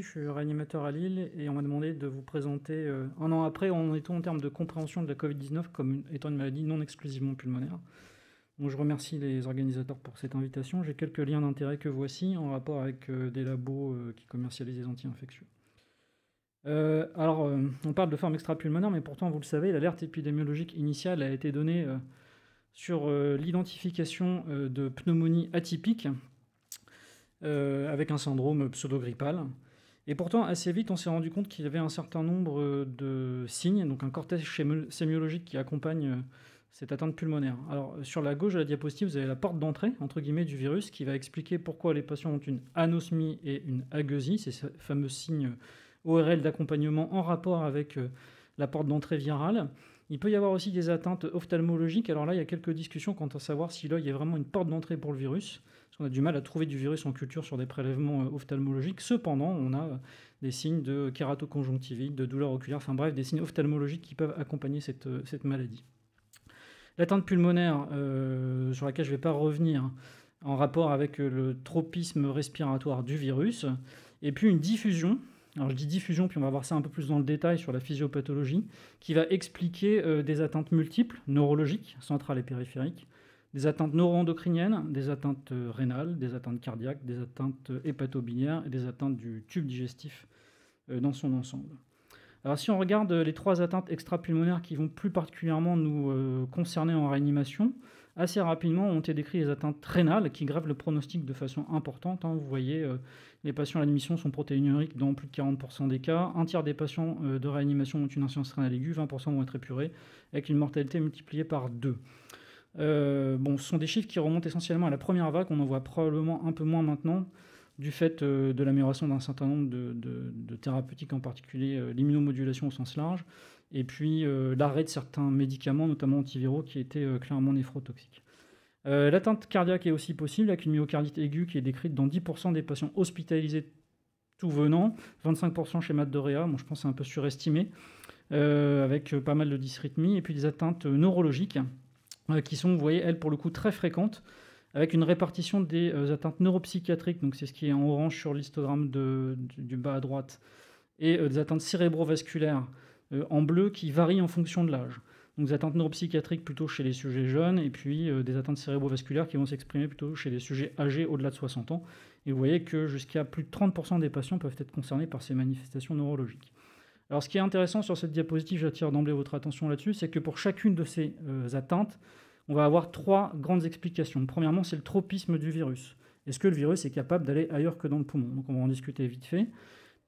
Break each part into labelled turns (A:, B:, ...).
A: je suis réanimateur à Lille et on m'a demandé de vous présenter un an après en étant en termes de compréhension de la Covid-19 comme étant une maladie non exclusivement pulmonaire. Donc je remercie les organisateurs pour cette invitation. J'ai quelques liens d'intérêt que voici en rapport avec des labos qui commercialisent des anti-infectieux. On parle de forme extrapulmonaire, mais pourtant, vous le savez, l'alerte épidémiologique initiale a été donnée sur l'identification de pneumonie atypique avec un syndrome pseudo-grippal. Et pourtant, assez vite, on s'est rendu compte qu'il y avait un certain nombre de signes, donc un cortège sémiologique qui accompagne cette atteinte pulmonaire. Alors, sur la gauche de la diapositive, vous avez la porte d'entrée, entre guillemets, du virus, qui va expliquer pourquoi les patients ont une anosmie et une agueusie, c'est ce fameux signe ORL d'accompagnement en rapport avec la porte d'entrée virale. Il peut y avoir aussi des atteintes ophtalmologiques. Alors là, il y a quelques discussions quant à savoir si l'œil est vraiment une porte d'entrée pour le virus. Parce qu'on a du mal à trouver du virus en culture sur des prélèvements ophtalmologiques. Cependant, on a des signes de kératoconjonctivite, de douleur oculaire, enfin bref, des signes ophtalmologiques qui peuvent accompagner cette maladie. L'atteinte pulmonaire, sur laquelle je ne vais pas revenir, en rapport avec le tropisme respiratoire du virus, et puis une diffusion. Alors je dis diffusion, puis on va voir ça un peu plus dans le détail sur la physiopathologie, qui va expliquer des atteintes multiples, neurologiques, centrales et périphériques, des atteintes neuroendocriniennes, des atteintes rénales, des atteintes cardiaques, des atteintes hépatobiliaires et des atteintes du tube digestif dans son ensemble. Alors si on regarde les trois atteintes extrapulmonaires qui vont plus particulièrement nous concerner en réanimation, assez rapidement ont été décrites les atteintes rénales qui grèvent le pronostic de façon importante. Vous voyez, les patients à l'admission sont protéinuriques dans plus de 40% des cas. Un tiers des patients de réanimation ont une insuffisance rénale aiguë, 20% vont être épurés, avec une mortalité multipliée par 2. Ce sont des chiffres qui remontent essentiellement à la première vague. On en voit probablement un peu moins maintenant, du fait de l'amélioration d'un certain nombre de thérapeutiques, en particulier l'immunomodulation au sens large, et puis l'arrêt de certains médicaments, notamment antiviraux, qui étaient clairement néphrotoxiques. L'atteinte cardiaque est aussi possible, avec une myocardite aiguë qui est décrite dans 10% des patients hospitalisés tout venant, 25% chez Matt Dorea, je pense que c'est un peu surestimé, avec pas mal de dysrythmie, et puis des atteintes neurologiques, qui sont, vous voyez, elles, pour le coup, très fréquentes, avec une répartition des atteintes neuropsychiatriques, donc c'est ce qui est en orange sur l'histogramme du bas à droite, et des atteintes cérébrovasculaires en bleu qui varient en fonction de l'âge. Donc des atteintes neuropsychiatriques plutôt chez les sujets jeunes, et puis des atteintes cérébrovasculaires qui vont s'exprimer plutôt chez les sujets âgés au-delà de 60 ans. Et vous voyez que jusqu'à plus de 30% des patients peuvent être concernés par ces manifestations neurologiques. Alors ce qui est intéressant sur cette diapositive, j'attire d'emblée votre attention là-dessus, c'est que pour chacune de ces atteintes, on va avoir trois grandes explications. Premièrement, c'est le tropisme du virus. Est-ce que le virus est capable d'aller ailleurs que dans le poumon? Donc on va en discuter vite fait.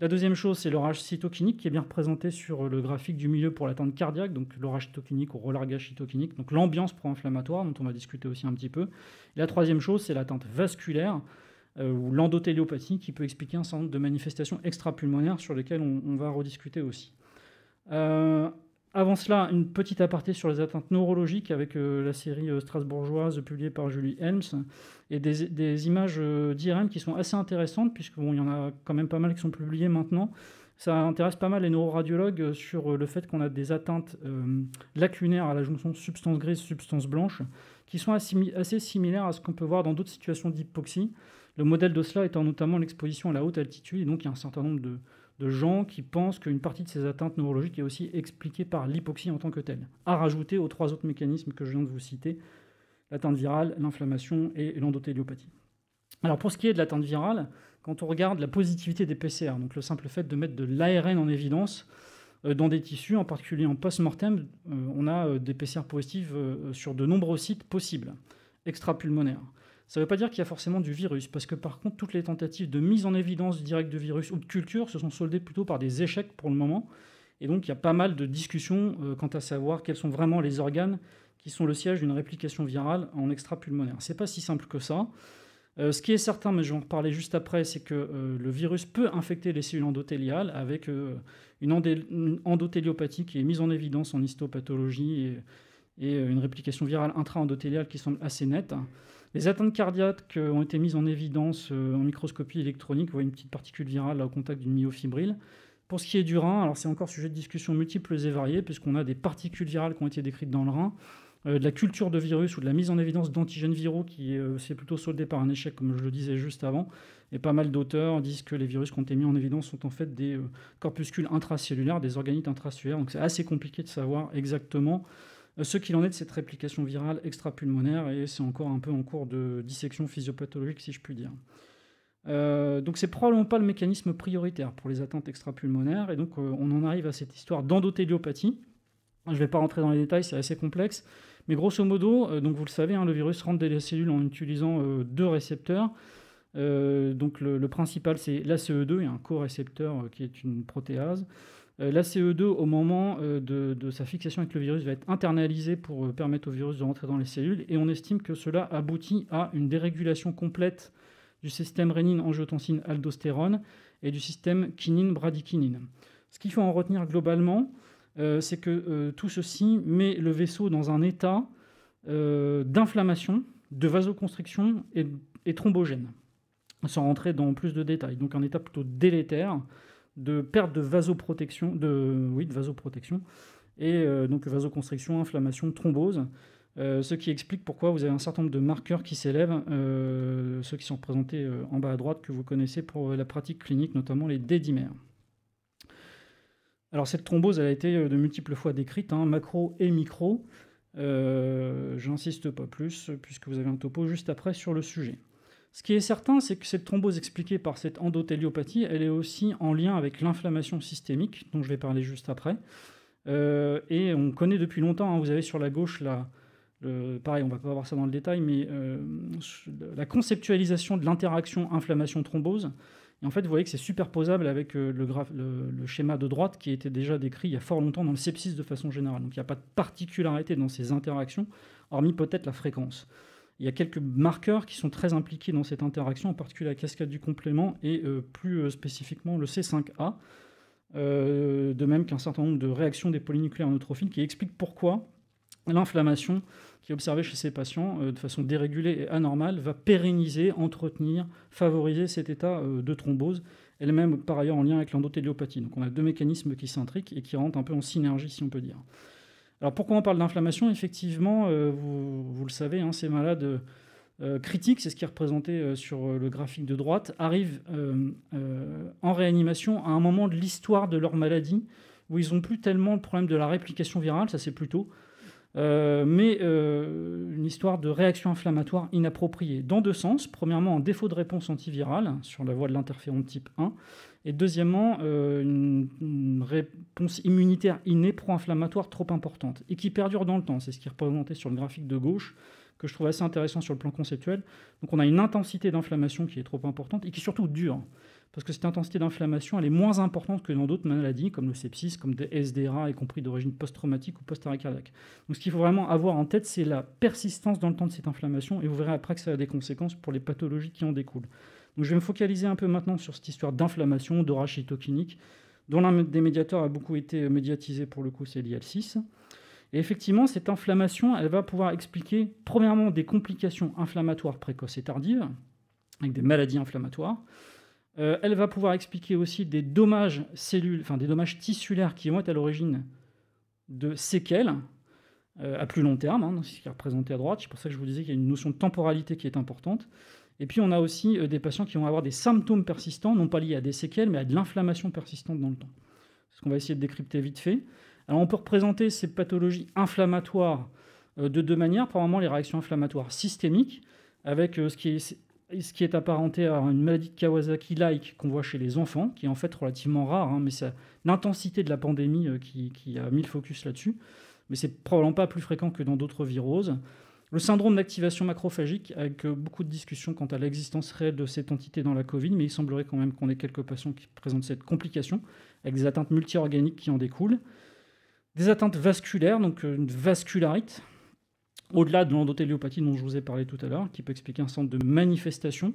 A: La deuxième chose, c'est l'orage cytokinique qui est bien représenté sur le graphique du milieu pour l'atteinte cardiaque, donc l'orage cytokinique ou relargage cytokinique, donc l'ambiance pro-inflammatoire dont on va discuter aussi un petit peu. Et la troisième chose, c'est l'atteinte vasculaire ou l'endotéliopathie qui peut expliquer un certain nombre de manifestations extrapulmonaires sur lesquelles on va rediscuter aussi. Avant cela, une petite aparté sur les atteintes neurologiques avec la série strasbourgeoise publiée par Julie Helms et des images d'IRM qui sont assez intéressantes puisqu'il y en a quand même pas mal qui sont publiées maintenant. Ça intéresse pas mal les neuroradiologues sur le fait qu'on a des atteintes lacunaires à la jonction substance grise, substance blanche qui sont assez similaires à ce qu'on peut voir dans d'autres situations d'hypoxie. Le modèle de cela étant notamment l'exposition à la haute altitude, et donc il y a un certain nombre de gens qui pensent qu'une partie de ces atteintes neurologiques est aussi expliquée par l'hypoxie en tant que telle, à rajouter aux trois autres mécanismes que je viens de vous citer, l'atteinte virale, l'inflammation et l'endotéliopathie. Alors pour ce qui est de l'atteinte virale, quand on regarde la positivité des PCR, donc le simple fait de mettre de l'ARN en évidence dans des tissus, en particulier en post-mortem, on a des PCR positives sur de nombreux sites possibles, extrapulmonaires. Ça ne veut pas dire qu'il y a forcément du virus, parce que par contre, toutes les tentatives de mise en évidence directe de virus ou de culture se sont soldées plutôt par des échecs pour le moment. Et donc, il y a pas mal de discussions quant à savoir quels sont vraiment les organes qui sont le siège d'une réplication virale en extrapulmonaire. Ce n'est pas si simple que ça. Ce qui est certain, mais je vais en reparler juste après, c'est que le virus peut infecter les cellules endothéliales avec une endotéliopathie qui est mise en évidence en histopathologie et une réplication virale intra-endothéliale qui semble assez nette. Les atteintes cardiaques ont été mises en évidence en microscopie électronique. Vous voyez une petite particule virale là, au contact d'une myofibrille. Pour ce qui est du rein, alors c'est encore sujet de discussion multiples et variées, puisqu'on a des particules virales qui ont été décrites dans le rein, de la culture de virus ou de la mise en évidence d'antigènes viraux qui s'est plutôt soldé par un échec, comme je le disais juste avant. Et pas mal d'auteurs disent que les virus qui ont été mis en évidence sont en fait des corpuscules intracellulaires, des organites intracellulaires. Donc c'est assez compliqué de savoir exactement ce qu'il en est de cette réplication virale extrapulmonaire, et c'est encore un peu en cours de dissection physiopathologique, si je puis dire. Donc c'est probablement pas le mécanisme prioritaire pour les atteintes extrapulmonaires, et donc on en arrive à cette histoire d'endotéliopathie. Je ne vais pas rentrer dans les détails, c'est assez complexe, mais grosso modo, donc vous le savez, le virus rentre dans les cellules en utilisant deux récepteurs. Donc le principal, c'est l'ACE2 et un corécepteur qui est une protéase. L'ACE2, au moment de sa fixation avec le virus, va être internalisé pour permettre au virus de rentrer dans les cellules, et on estime que cela aboutit à une dérégulation complète du système rénine-angiotensine-aldostérone et du système kinine-bradykinine. Ce qu'il faut en retenir globalement, c'est que tout ceci met le vaisseau dans un état d'inflammation, de vasoconstriction et thrombogène, sans rentrer dans plus de détails. Donc un état plutôt délétère, de perte de vasoprotection, et donc vasoconstriction, inflammation, thrombose, ce qui explique pourquoi vous avez un certain nombre de marqueurs qui s'élèvent, ceux qui sont représentés en bas à droite, que vous connaissez pour la pratique clinique, notamment les D-dimères. Alors cette thrombose, elle a été de multiples fois décrite, macro et micro. J'insiste pas plus, puisque vous avez un topo juste après sur le sujet. Ce qui est certain, c'est que cette thrombose expliquée par cette endotéliopathie, elle est aussi en lien avec l'inflammation systémique, dont je vais parler juste après. Et on connaît depuis longtemps, vous avez sur la gauche, pareil, on ne va pas voir ça dans le détail, mais la conceptualisation de l'interaction inflammation-thrombose. Et en fait, vous voyez que c'est superposable avec le schéma de droite qui était déjà décrit il y a fort longtemps dans le sepsis de façon générale. Donc il n'y a pas de particularité dans ces interactions, hormis peut-être la fréquence. Il y a quelques marqueurs qui sont très impliqués dans cette interaction, en particulier la cascade du complément et plus spécifiquement le C5A, de même qu'un certain nombre de réactions des polynucléaires neutrophiles qui expliquent pourquoi l'inflammation qui est observée chez ces patients de façon dérégulée et anormale va pérenniser, entretenir, favoriser cet état de thrombose, elle-même par ailleurs en lien avec l'endotéliopathie. Donc on a deux mécanismes qui s'intriquent et qui rentrent un peu en synergie, si on peut dire. Alors pourquoi on parle d'inflammation ? Effectivement, vous le savez, ces malades critiques, c'est ce qui est représenté sur le graphique de droite, arrivent en réanimation à un moment de l'histoire de leur maladie où ils n'ont plus tellement le problème de la réplication virale, ça c'est plutôt, mais une histoire de réaction inflammatoire inappropriée, dans deux sens. Premièrement, un défaut de réponse antivirale sur la voie de l'interféron type 1, et deuxièmement, une réponse immunitaire innée pro-inflammatoire trop importante, et qui perdure dans le temps. C'est ce qui est représenté sur le graphique de gauche, que je trouve assez intéressant sur le plan conceptuel. Donc on a une intensité d'inflammation qui est trop importante, et qui surtout dure, parce que cette intensité d'inflammation, elle est moins importante que dans d'autres maladies, comme le sepsis, comme des SDRA, y compris d'origine post-traumatique ou post-arrêt cardiaque. Donc ce qu'il faut vraiment avoir en tête, c'est la persistance dans le temps de cette inflammation, et vous verrez après que ça a des conséquences pour les pathologies qui en découlent. Donc je vais me focaliser un peu maintenant sur cette histoire d'inflammation, d'orage cytokinique, dont l'un des médiateurs a beaucoup été médiatisé pour le coup, c'est l'IL-6. Et effectivement, cette inflammation, elle va pouvoir expliquer, premièrement, des complications inflammatoires précoces et tardives, avec des maladies inflammatoires. Elle va pouvoir expliquer aussi des dommages des dommages tissulaires qui vont être à l'origine de séquelles à plus long terme, c'est ce qui est représenté à droite. C'est pour ça que je vous disais qu'il y a une notion de temporalité qui est importante. Et puis on a aussi des patients qui vont avoir des symptômes persistants, non pas liés à des séquelles, mais à de l'inflammation persistante dans le temps. C'est ce qu'on va essayer de décrypter vite fait. Alors on peut représenter ces pathologies inflammatoires de deux manières. Premièrement, les réactions inflammatoires systémiques, avec ce qui est apparenté à une maladie de Kawasaki-like qu'on voit chez les enfants, qui est en fait relativement rare, mais c'est l'intensité de la pandémie qui a mis le focus là-dessus. Mais c'est probablement pas plus fréquent que dans d'autres viroses. Le syndrome d'activation macrophagique, avec beaucoup de discussions quant à l'existence réelle de cette entité dans la Covid, mais il semblerait quand même qu'on ait quelques patients qui présentent cette complication, avec des atteintes multi-organiques qui en découlent. Des atteintes vasculaires, donc une vascularite, au-delà de l'endotéliopathie dont je vous ai parlé tout à l'heure, qui peut expliquer un certain nombre de manifestations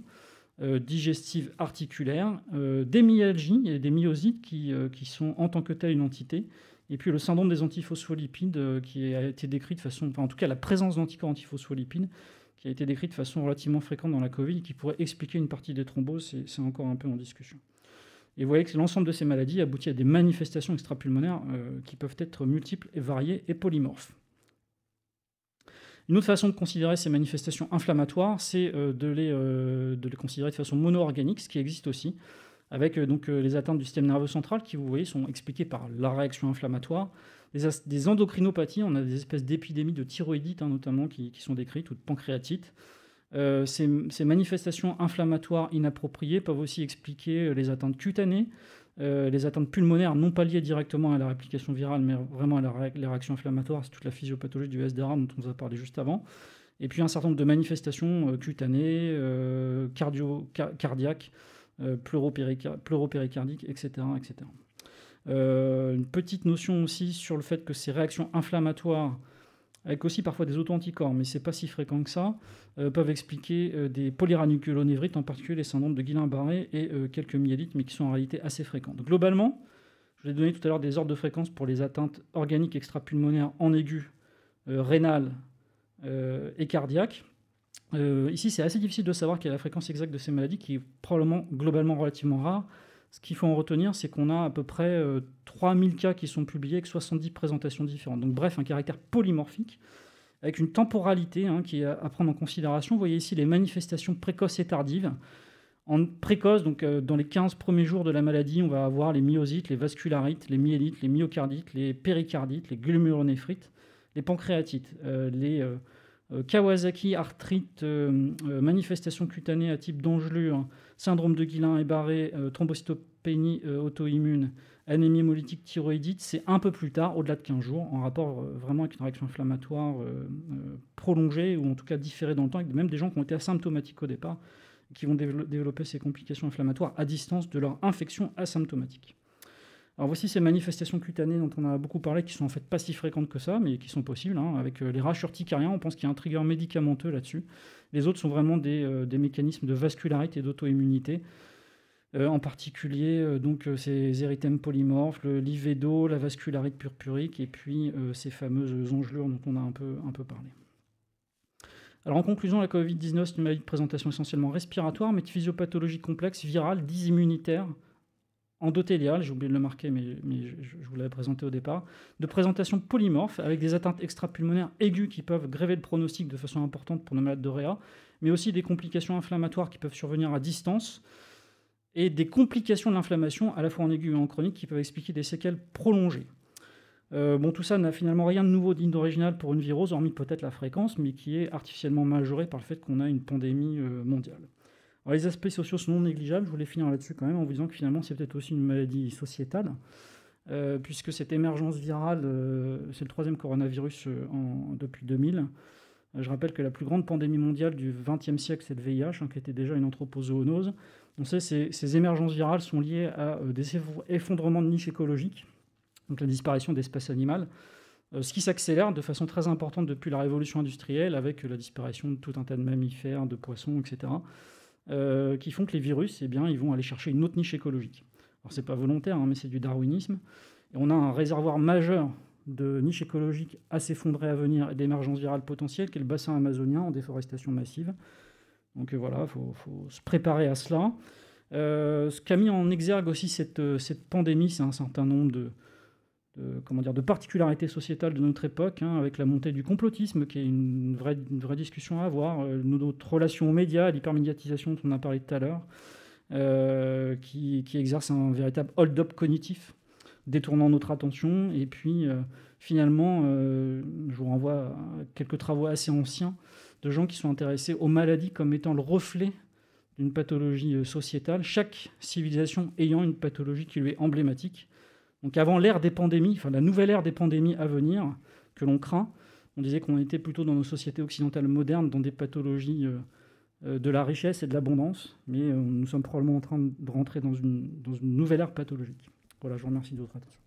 A: digestives articulaires, des myalgies et des myosites qui sont en tant que telles une entité, et puis le syndrome des antiphospholipides qui a été décrit de façon, en tout cas la présence d'anticorps antiphospholipides, qui a été décrit de façon relativement fréquente dans la Covid, et qui pourrait expliquer une partie des thromboses, c'est encore un peu en discussion. Et vous voyez que l'ensemble de ces maladies aboutit à des manifestations extrapulmonaires qui peuvent être multiples et variées et polymorphes. Une autre façon de considérer ces manifestations inflammatoires, c'est de les considérer de façon mono-organique, ce qui existe aussi, avec les atteintes du système nerveux central qui, vous voyez, sont expliquées par la réaction inflammatoire. Des endocrinopathies, on a des espèces d'épidémies de thyroïdite notamment qui sont décrites, ou de pancréatite. Ces manifestations inflammatoires inappropriées peuvent aussi expliquer les atteintes cutanées, les atteintes pulmonaires non pas liées directement à la réplication virale, mais vraiment à les réactions inflammatoires. C'est toute la physiopathologie du SDRA dont on vous a parlé juste avant. Et puis un certain nombre de manifestations cutanées, cardiaques, pleuropéricardiques, etc. etc. Une petite notion aussi sur le fait que ces réactions inflammatoires, avec aussi parfois des auto-anticorps, mais c'est pas si fréquent que ça, peuvent expliquer des polyranuculonévrites, en particulier les syndromes de Guillain-Barré et quelques myélites, mais qui sont en réalité assez fréquents. Donc, globalement, je vous ai donné tout à l'heure des ordres de fréquence pour les atteintes organiques extrapulmonaires en aigu, rénales et cardiaques. Ici, c'est assez difficile de savoir quelle est la fréquence exacte de ces maladies, qui est probablement globalement relativement rare. Ce qu'il faut en retenir, c'est qu'on a à peu près 3000 cas qui sont publiés avec 70 présentations différentes. Donc bref, un caractère polymorphique, avec une temporalité qui est à prendre en considération. Vous voyez ici les manifestations précoces et tardives. En précoce, donc dans les 15 premiers jours de la maladie, on va avoir les myosites, les vascularites, les myélites, les myocardites, les péricardites, les glomérulonéphrites, les pancréatites, les Kawasaki, arthrite, manifestations cutanées à type d'engelure, syndrome de Guillain-Barré, thrombocytopénie auto-immune, anémie hémolytique thyroïdite, c'est un peu plus tard, au-delà de 15 jours, en rapport vraiment avec une réaction inflammatoire prolongée, ou en tout cas différée dans le temps, avec même des gens qui ont été asymptomatiques au départ, qui vont développer ces complications inflammatoires à distance de leur infection asymptomatique. Alors voici ces manifestations cutanées dont on a beaucoup parlé, qui sont en fait pas si fréquentes que ça, mais qui sont possibles. Avec les rash urticariens, on pense qu'il y a un trigger médicamenteux là-dessus. Les autres sont vraiment des mécanismes de vascularité et d'auto-immunité. En particulier, ces érythèmes polymorphes, l'ivédo, la vascularite purpurique, et puis ces fameuses engelures dont on a un peu parlé. Alors en conclusion, la Covid-19, c'est une maladie de présentation essentiellement respiratoire, mais de physiopathologie complexe, virale, dysimmunitaire, endothéliale, j'ai oublié de le marquer, mais je vous l'avais présenté au départ, de présentation polymorphe, avec des atteintes extrapulmonaires aiguës qui peuvent gréver le pronostic de façon importante pour nos malades de réa, mais aussi des complications inflammatoires qui peuvent survenir à distance, et des complications de l'inflammation, à la fois en aigu et en chronique, qui peuvent expliquer des séquelles prolongées. Tout ça n'a finalement rien de nouveau, digne d'original pour une virose, hormis peut-être la fréquence, mais qui est artificiellement majorée par le fait qu'on a une pandémie mondiale. Alors, les aspects sociaux sont non négligeables, je voulais finir là-dessus quand même, en vous disant que finalement c'est peut-être aussi une maladie sociétale, puisque cette émergence virale, c'est le 3e coronavirus depuis 2000. Je rappelle que la plus grande pandémie mondiale du XXe siècle, c'est le VIH, qui était déjà une anthropozoonose. On sait que ces émergences virales sont liées à des effondrements de niches écologiques, donc la disparition d'espèces animales, ce qui s'accélère de façon très importante depuis la révolution industrielle, avec la disparition de tout un tas de mammifères, de poissons, etc., qui font que les virus, ils vont aller chercher une autre niche écologique. Alors c'est pas volontaire, mais c'est du darwinisme. Et on a un réservoir majeur de niches écologiques à s'effondrer à venir et d'émergence virale potentielle, qui est le bassin amazonien en déforestation massive. Donc voilà, il faut se préparer à cela. Ce qu'a mis en exergue aussi cette pandémie, c'est un certain nombre de particularités sociétales de notre époque, avec la montée du complotisme, qui est une vraie discussion à avoir, notre relation aux médias, l'hypermédiatisation dont on a parlé tout à l'heure, qui exerce un véritable hold-up cognitif, détournant notre attention. Et puis, finalement, je vous renvoie à quelques travaux assez anciens de gens qui sont intéressés aux maladies comme étant le reflet d'une pathologie sociétale, chaque civilisation ayant une pathologie qui lui est emblématique. Donc avant l'ère des pandémies, la nouvelle ère des pandémies à venir, que l'on craint, on disait qu'on était plutôt dans nos sociétés occidentales modernes, dans des pathologies de la richesse et de l'abondance, mais nous sommes probablement en train de rentrer dans une nouvelle ère pathologique. Voilà, je vous remercie de votre attention.